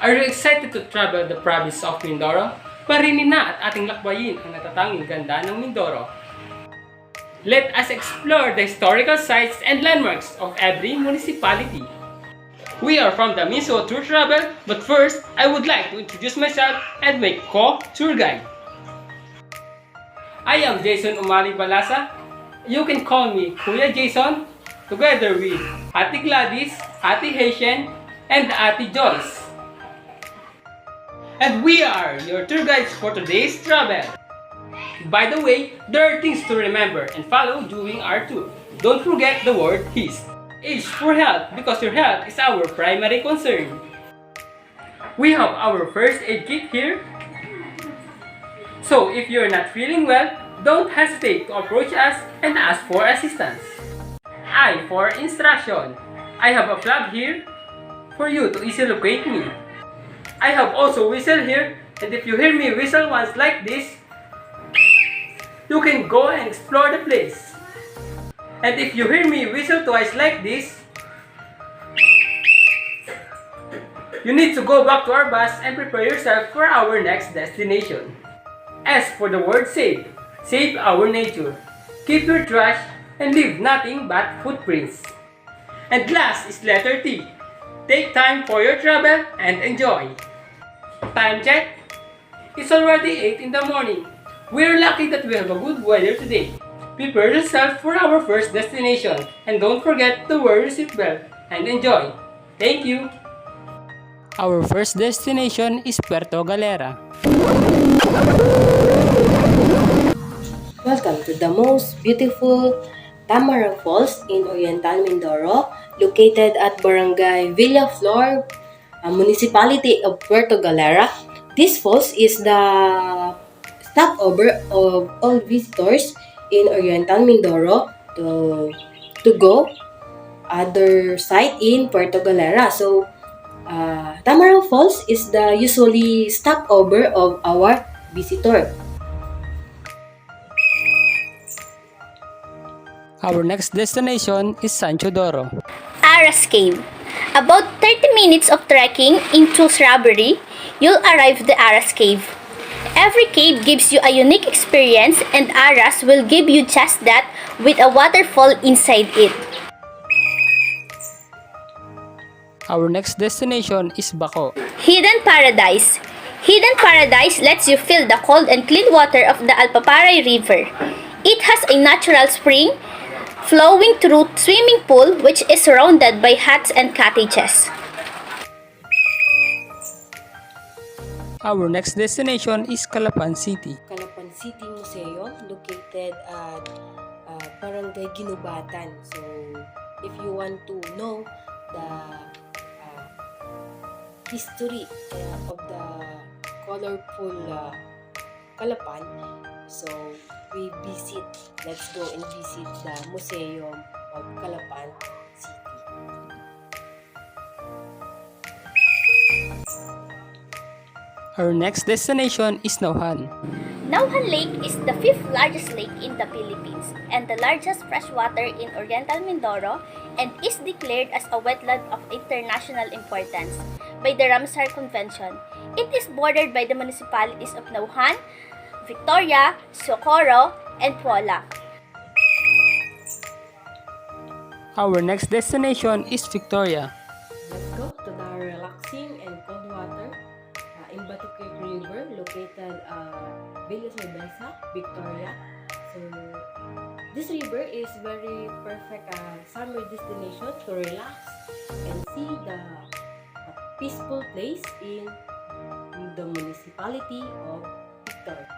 Are you excited to travel the province of Mindoro? Parinin na at ating lakbayin ang natatanging ganda ng Mindoro. Let us explore the historical sites and landmarks of every municipality. We are from the Minso Tour Travel, but first, I would like to introduce myself and my co-tour guide. I am Jason Umali Balasa. You can call me Kuya Jason, together with Ate Gladys, Ate Haitian, and Ate Joyce. And we are your tour guides for today's travel. By the way, there are things to remember and follow during our tour. Don't forget the word HIS. H for health, because your health is our primary concern. We have our first aid kit here. So if you're not feeling well, don't hesitate to approach us and ask for assistance. I for instruction. I have a flag here for you to easily locate me. I have also whistle here, and if you hear me whistle once like this, you can go and explore the place. And if you hear me whistle twice like this, you need to go back to our bus and prepare yourself for our next destination. As for the word save, save our nature. Keep your trash and leave nothing but footprints. And last is letter T. Take time for your travel and enjoy. Time check. It's already 8 in the morning. We're lucky that we have a good weather today. Prepare yourself for our first destination and don't forget to wear your seatbelt and enjoy. Thank you. Our first destination is Puerto Galera. Welcome to the most beautiful Tamaraw Falls in Oriental Mindoro, located at Barangay Villaflor, Municipality of Puerto Galera. This falls is the stopover of all visitors in Oriental Mindoro to go other site in Puerto Galera. So, Tamaraw Falls is the usually stopover of our visitor. Our next destination is Sancho Doro. Aras Cave. About 30 minutes of trekking into shrubbery, you'll arrive at the Aras Cave. Every cave gives you a unique experience, and Aras will give you just that with a waterfall inside it. Our next destination is Baco. Hidden Paradise. Hidden Paradise lets you feel the cold and clean water of the Alpaparay River. It has a natural spring flowing through swimming pool which is surrounded by huts and cottages. Our next destination is Calapan City. Calapan City Museum located at Barangay Ginubatan. So, if you want to know the history of the colorful Calapan, so let's go and visit the Museum of Calapan City. Our next destination is Nauhan. Nauhan Lake is the 5th largest lake in the Philippines and the largest freshwater in Oriental Mindoro, and is declared as a wetland of international importance by the Ramsar Convention. It is bordered by the municipalities of Nauhan, Victoria, Socorro, and Puala. Our next destination is Victoria. Let's go to the relaxing and cold water in Batuque River, located Villa Cerveza, Victoria. So, this river is very perfect summer destination to relax and see the peaceful place in the municipality of Victoria.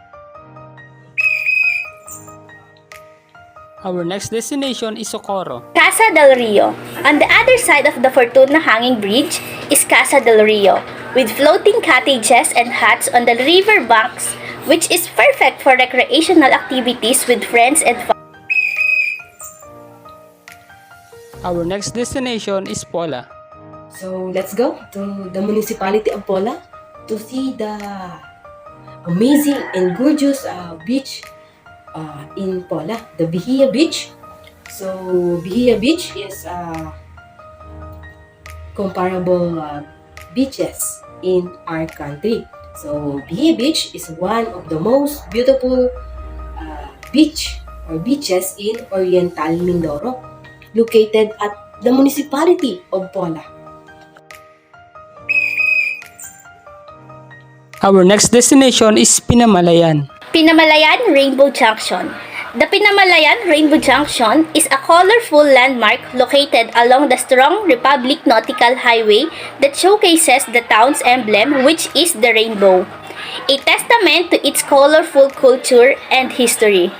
Our next destination is Socorro. Casa del Rio. On the other side of the Fortuna Hanging Bridge is Casa del Rio, with floating cottages and huts on the river banks, which is perfect for recreational activities with friends and family. Our next destination is Pola. So, let's go to the municipality of Pola to see the amazing and gorgeous beach in Pola, the Bihia Beach. So, Bihia Beach is comparable beaches in our country. So, Bihi Beach is one of the most beautiful beaches in Oriental Mindoro, located at the municipality of Pola. Our next destination is Pinamalayan. Pinamalayan Rainbow Junction. The Pinamalayan Rainbow Junction is a colorful landmark located along the Strong Republic Nautical Highway that showcases the town's emblem, which is the rainbow, a testament to its colorful culture and history.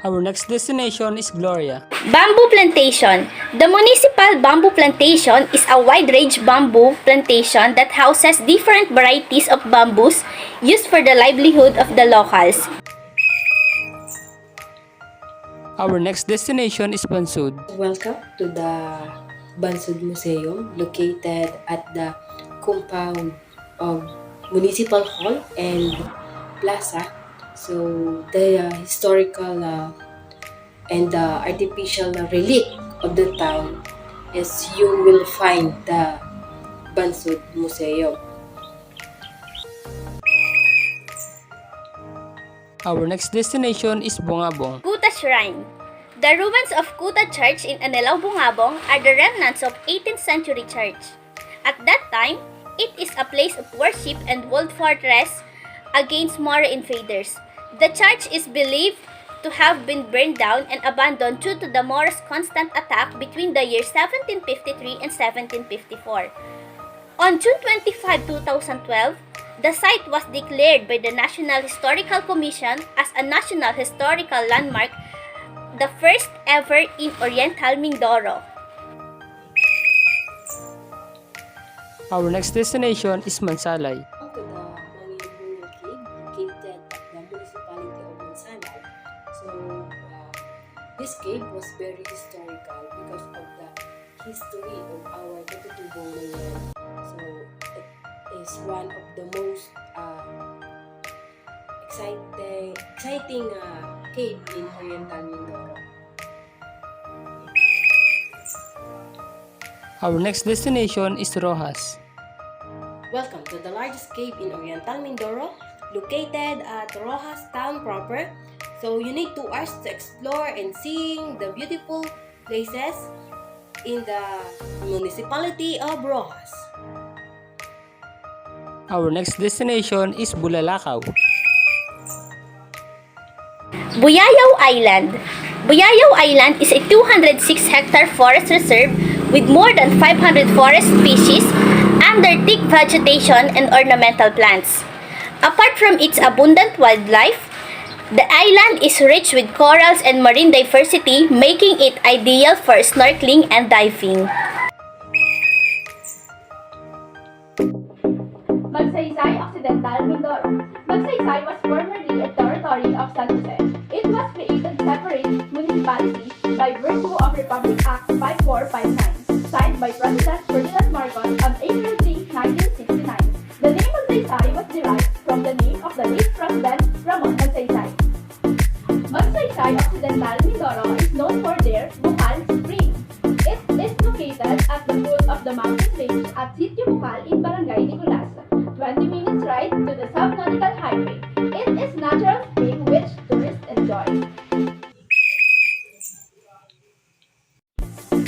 Our next destination is Gloria. Bamboo Plantation. The Municipal Bamboo Plantation is a wide-range bamboo plantation that houses different varieties of bamboos used for the livelihood of the locals. Our next destination is Bansud. Welcome to the Bansud Museum, located at the compound of Municipal Hall and Plaza. So the historical and the artificial relic of the town is you will find the Bansud Museum. Our next destination is Bungabong. Kuta Shrine. The ruins of Kuta Church in Anilao, Bungabong are the remnants of 18th century church. At that time, it is a place of worship and walled fortress against Moro invaders. The church is believed to have been burned down and abandoned due to the Moros' constant attack between the years 1753 and 1754. On June 25, 2012, the site was declared by the National Historical Commission as a National Historical Landmark, the first ever in Oriental Mindoro. Our next destination is Mansalay. To the Manginibungan Cave, located at the municipality of Mansanay. So, this cave was very historical because of the history of our Katutubong Mayan. So, it is one of the most exciting cave in Oriental Mindoro. Our next destination is Rojas. Welcome to the largest cave in Oriental Mindoro, located at Rojas town proper. So you need 2 hours to explore and seeing the beautiful places in the municipality of Rojas. Our next destination is Bulalakaw. Buyayaw Island. Buyayaw Island is a 206-hectare forest reserve with more than 500 forest species under thick vegetation and ornamental plants. Apart from its abundant wildlife, the island is rich with corals and marine diversity, making it ideal for snorkeling and diving. Magsaysay Occidental, Mindoro. Magsaysay was formerly a territory of San Jose. It was created separate municipality by virtue of Republic Act 5459, signed by President Ferdinand Marcos on April 3, 1969. The name Magsaysay was derived from the name of the late President Ramos Magsaysay. Magsaysay Occidental, Mindoro is known for their Bukal Spring. It is located at the foot of the mountain range at Sitio Bukal in Barangay Nicolas, 20 minutes ride to the South Nautical Highway. It is natural spring which tourists enjoy.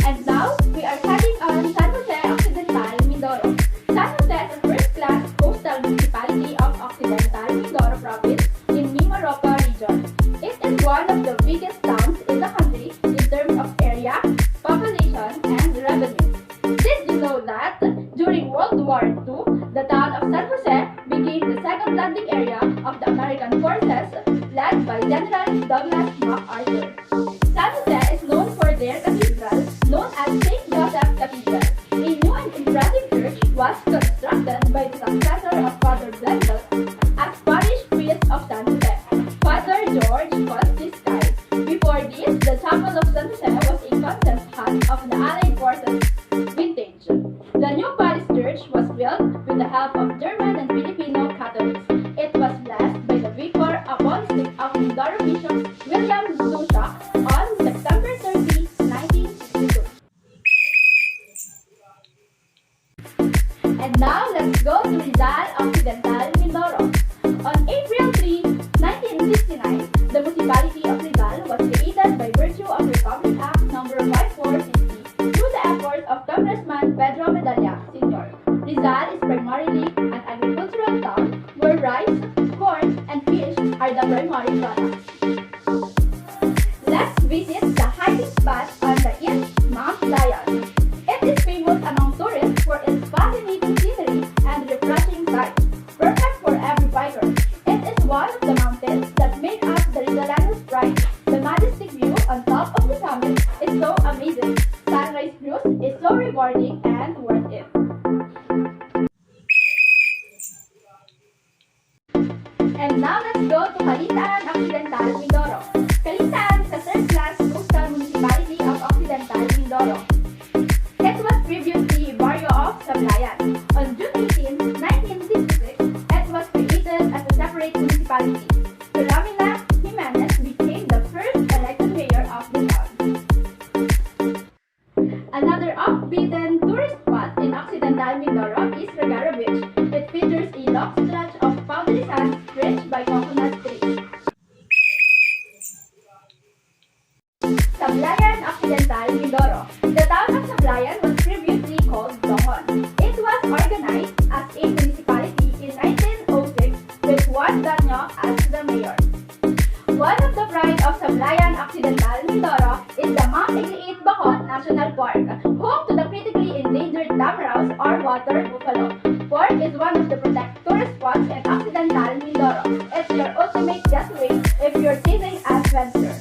And now, we are heading on San Jose Occidental, Mindoro. San Jose is a first-class coastal municipality of Occidental Mindoro Province in Mimaropa region. It is one of the biggest towns in the country in terms of area, population, and revenue. Did you know that during World War II, the town of San Jose became the second landing area of the American forces led by General Douglas MacArthur? San Jose is known for their cathedral, known as St. Joseph Cathedral. A new and impressive church was constructed by the successor of Father Blendel as parish priest of San Jose, Father George Costiscay. Before this, the chapel of San Jose was a contest hut of the Allied forces vintage. The new parish church was built with the help of German and Filipino Catholics. It was blessed by the Vicar Apostolic of Mindoro Bishop William Lucia on September 30, 1962. And now let's go to Rizal Occidental, Mindoro. On April 3, 1969, the municipality of Rizal was created by virtue of Republic Act No. 5450 through the efforts of Congressman Pedro Medalla, Sr. Rizal is primarily an agricultural town where rice, corn, and fish are the primary products. Let's visit the hiking spot on the east, Mount Lion. It is famous among tourists for its fascinating scenery and refreshing sights, perfect for every biker. It is one of the mountains that make up the Rizalanos' pride. The majestic view on top of the summit is so amazing. Sunrise cruise is so rewarding and worth it. And now let's go to Calitaan Occidental, Mindoro. Calitaan is a third-class coastal municipality of Occidental, Mindoro. It was previously barrio of Sablayan. On June 18, 1966, it was created as a separate municipality. Philomena Jimenez became the first elected mayor of the town. Another off-beaten tourist spot in Occidental Mindoro is Regara Beach. It features a long stretch of powdery sand stretched by coconut trees. Sablayan Occidental, Mindoro. The town of Sablayan was previously called Dongon. It was organized as a municipality in 1906 with Juan Danyo as the mayor. One of the pride of Sablayan Occidental, Mindoro is the Mount Igliit Bacot National Park, home to the critically endangered tamaraws or water buffalo. Park is one of the protected tourist spots in Occidental Mindoro. It's your ultimate getaway if you're seeking adventure.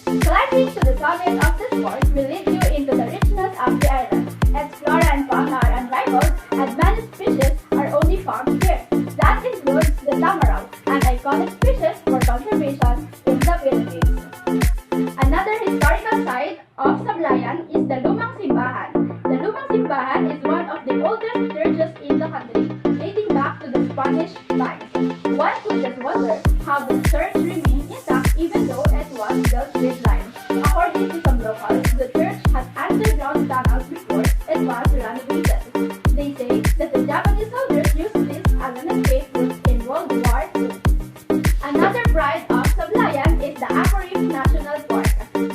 Climbing to the summit of this park will lead you into the richness of the island. Its flora and fauna are unrivaled, and many species are only found here. That includes the tamaraw, an iconic species for conservation in the Philippines. Another historical site of Sablayan is the Lumang Simbahan. The Lumang Simbahan is one of the oldest churches in the country, dating back to the Spanish times. One could just wonder how the church remained intact even though it was built with lime. According to some locals, the church had underground tunnels before it was renovated. They say that the Japanese soldiers used this as an escape route in World War II. Another pride of Sablayan is the Apo Reef National Park,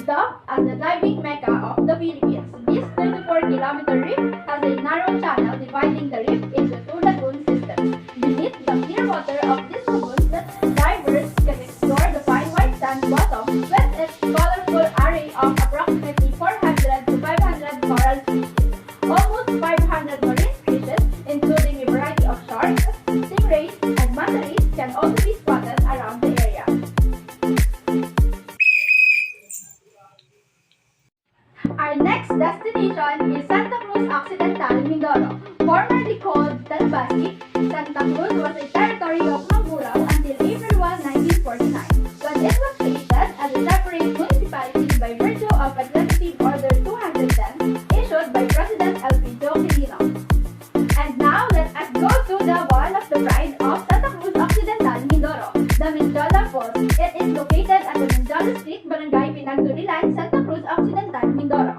dubbed as the diving mecca of the Philippines. This 34-kilometer reef has a narrow channel dividing the reef into two lagoon systems. Beneath the clear water of these lagoons, divers can explore the fine white sand bottom with its colorful array of approximately 400 to 500 coral species. Almost 500 marine species, including a variety of sharks, stingrays, and manta rays, can also be spotted around the area. Our next destination is Santa Cruz Occidental, Mindoro. Formerly called Talabasi, Santa Cruz was a territory of Mamburao until April 1, 1949, when it was created as a separate municipality by virtue of Executive Order 210 issued by President Cepillo. And now let us go to the one of the pride of Santa Cruz Occidental, Mindoro, the Menjola Falls. It is located at the Menjola Street, Barangay Pinagdurilan, Santa Cruz Occidental, Mindoro.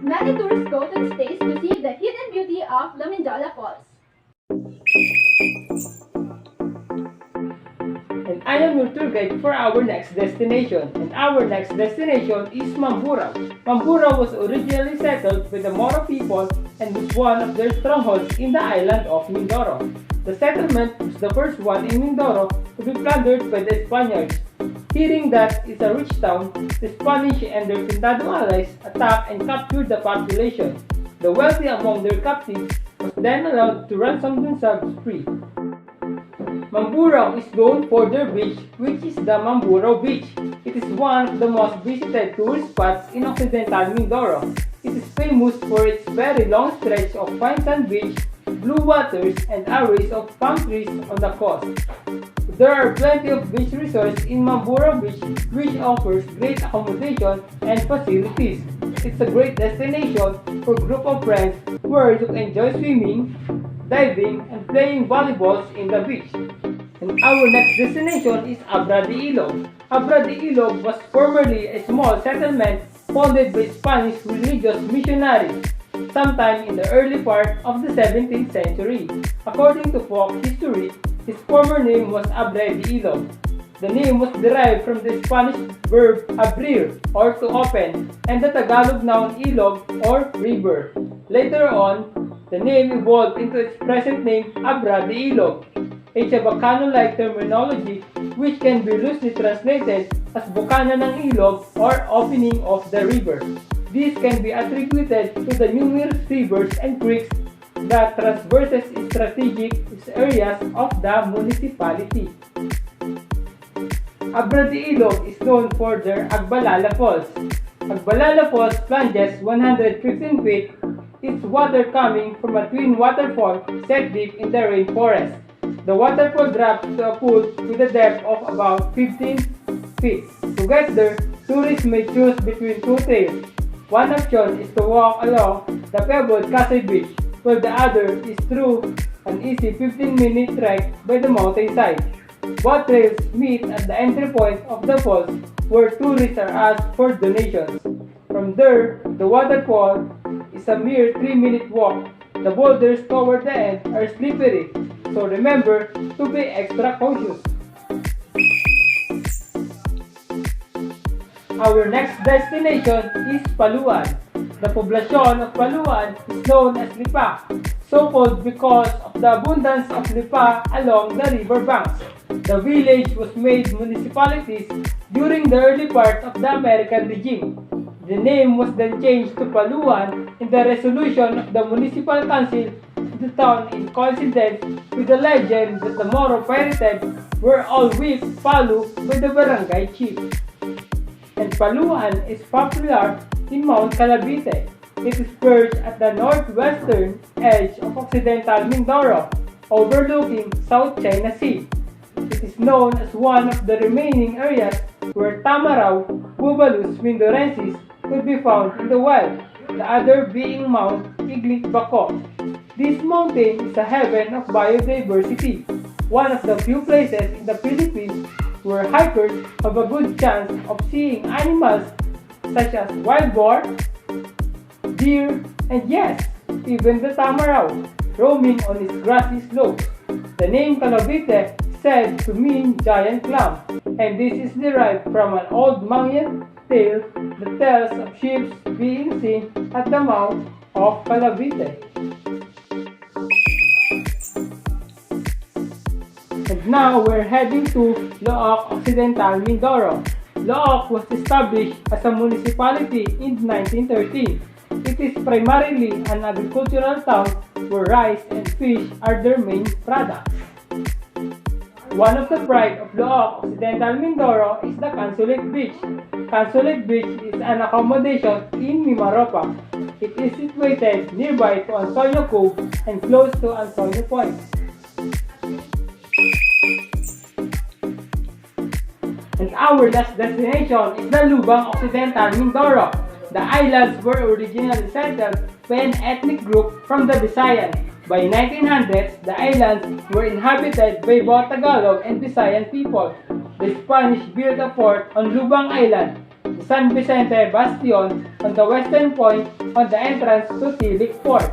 Many tourists go to this place to see the hidden beauty of the Menjola Falls. And I am your tour guide for our next destination. And our next destination is Mamburao. Mamburao was originally settled by the Moro people and was one of their strongholds in the island of Mindoro. The settlement was the first one in Mindoro to be plundered by the Spaniards. Hearing that it's a rich town, the Spanish and their Pintado allies attacked and captured the population. The wealthy among their captives was then allowed to ransom themselves free. Mamburao is known for their beach, which is the Mamburao Beach. It is one of the most visited tourist spots in Occidental Mindoro. It is famous for its very long stretch of fine sand beach, blue waters, and arrays of palm trees on the coast. There are plenty of beach resorts in Mamburao Beach, which offers great accommodation and facilities. It's a great destination for a group of friends where you can enjoy swimming, diving, and playing volleyballs in the beach. And our next destination is Abra de Ilog. Abra de Ilog was formerly a small settlement founded by Spanish religious missionaries. built sometime in the early part of the 17th century. According to folk history, his former name was Abre de Ilog. The name was derived from the Spanish verb abrir, or to open, and the Tagalog noun ilog, or river. Later on, the name evolved into its present name Abra de Ilog, a Chabacano-like terminology which can be loosely translated as Bukana ng Ilog or opening of the river. This can be attributed to the numerous rivers and creeks that traverses strategic areas of the municipality. Abra de Ilog is known for their Agbalala Falls. Agbalala Falls plunges 115 feet, its water coming from a twin waterfall set deep in the rainforest. The waterfall drops to a pool with a depth of about 15 feet. To get there, tourists may choose between two trails. One option is to walk along the pebbled Kasay Beach, while the other is through an easy 15-minute trek by the mountainside. Both trails meet at the entry point of the falls, where tourists are asked for donations. From there, the waterfall is a mere 3-minute walk. The boulders toward the end are slippery, so remember to be extra cautious. Our next destination is Paluan. The poblacion of Paluan is known as Lipa, so called because of the abundance of lipa along the river banks. The village was made municipalities during the early part of the American regime. The name was then changed to Paluan in the resolution of the municipal council of the town in coincidence with the legend that the Moro pirated were all whipped Palu by the barangay chief. And Paluan is popular in Mount Calavite. It is perched at the northwestern edge of Occidental Mindoro, overlooking South China Sea. It is known as one of the remaining areas where Tamarao, Bubalus mindorensis, could be found in the wild, the other being Mount Iglit-Bako. This mountain is a heaven of biodiversity, one of the few places in the Philippines where hikers have a good chance of seeing animals such as wild boar, deer, and yes, even the Tamarao, roaming on its grassy slopes. The name Calavite is said to mean giant clam, and this is derived from an old Mangyan tale that tells of ships being seen at the mouth of Calavite. And now we're heading to Looc Occidental Mindoro. Looc was established as a municipality in 1913. It is primarily an agricultural town where rice and fish are their main products. One of the pride of Looc Occidental Mindoro is the Consulate Beach. Consulate Beach is an accommodation in Mimaropa. It is situated nearby to Antonio Cove and close to Antonio Point. And our last destination is the Lubang Occidental Mindoro. The islands were originally settled by an ethnic group from the Visayan. By 1900s, the islands were inhabited by both Tagalog and Visayan people. The Spanish built a fort on Lubang Island, the San Vicente Bastion on the western point on the entrance to Tilic Fort.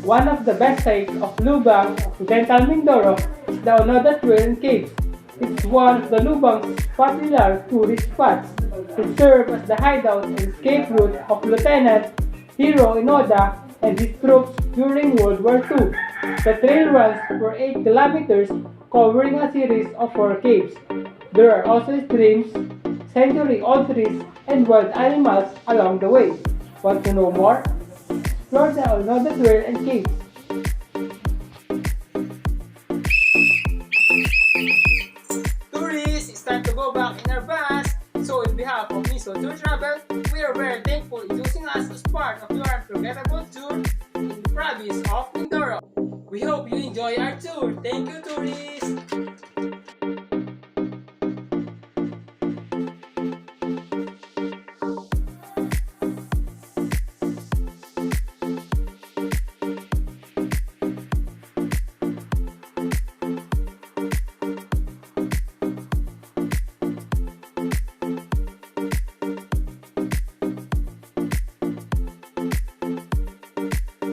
One of the best sites of Lubang Occidental Mindoro is the Onoda Trail and Caves. It's one of the Lubang's popular tourist spots. It served as the hideout and escape route of Lieutenant Hiro Inoda and his troops during World War II. The trail runs for 8 kilometers, covering a series of 4 caves. There are also streams, century-old trees, and wild animals along the way. Want to know more? Explore the Onoda Trail and Caves. Time to go back in our bus. So in behalf of Miso Tour Travel, we are very thankful in using us as part of your unforgettable tour in the province of Mindoro. We hope you enjoy our tour. Thank you, tourists!